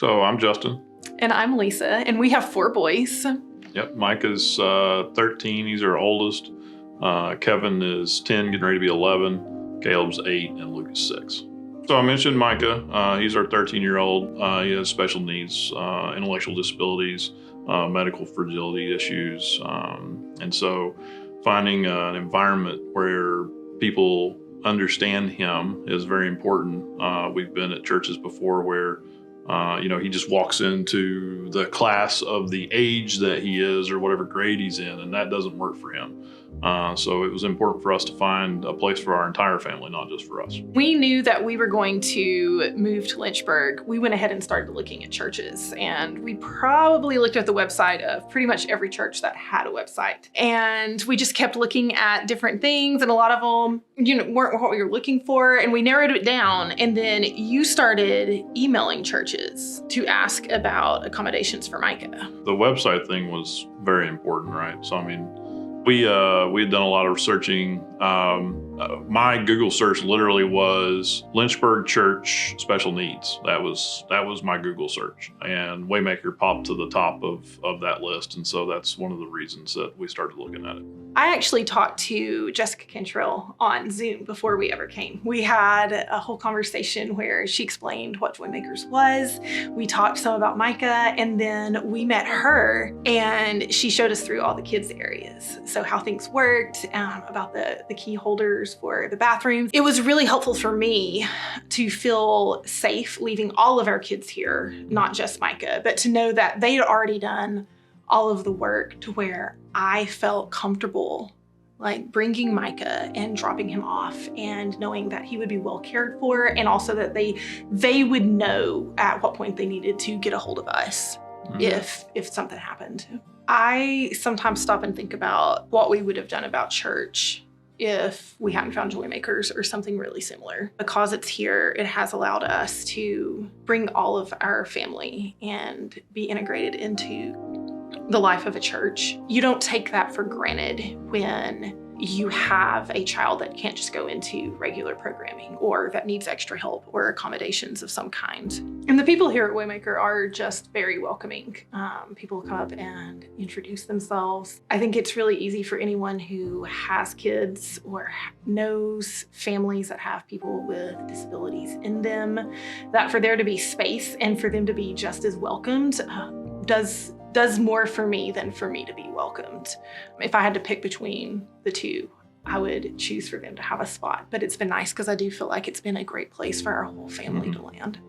So I'm Justin. And I'm Lisa, and we have 4 boys. Yep, Micah's 13. He's our oldest. Kevin is 10, getting ready to be 11. Caleb's 8, and Luke is 6. So I mentioned Micah. He's our 13-year-old. He has special needs, intellectual disabilities, medical fragility issues. And so finding an environment where people understand him is very important. We've been at churches before where he just walks into the class of the age that he is or whatever grade he's in, and that doesn't work for him. So it was important for us to find a place for our entire family, not just for us. We knew that we were going to move to Lynchburg. We went ahead and started looking at churches, and we probably looked at the website of pretty much every church that had a website. And we just kept looking at different things, and a lot of them, weren't what we were looking for, and we narrowed it down. And then you started emailing churches to ask about accommodations for Micah. The website thing was very important, right? So, we had done a lot of searching. My Google search literally was Lynchburg.Church special needs. That was my Google search, and Waymaker popped to the top of that list, and so that's one of the reasons that we started looking at it. I actually talked to Jessica Cantrell on Zoom before we ever came. We had a whole conversation where she explained what Waymakers was. We talked some about Micah, and then we met her, and she showed us through all the kids' areas. So how things worked, about the key holders for the bathrooms. It was really helpful for me to feel safe leaving all of our kids here, not just Micah, but to know that they'd already done all of the work to where I felt comfortable bringing Micah and dropping him off and knowing that he would be well cared for, and also that they would know at what point they needed to get a hold of us if something happened. I sometimes stop and think about what we would have done about church if we hadn't found Waymakers or something really similar. Because it's here, it has allowed us to bring all of our family and be integrated into the life of a church. You don't take that for granted when you have a child that can't just go into regular programming or that needs extra help or accommodations of some kind. And the people here at Waymaker are just very welcoming. People come up and introduce themselves. I think it's really easy for anyone who has kids or knows families that have people with disabilities in them, that for there to be space and for them to be just as welcomed does more for me than for me to be welcomed. If I had to pick between the two, I would choose for them to have a spot. But it's been nice because I do feel like it's been a great place for our whole family to land.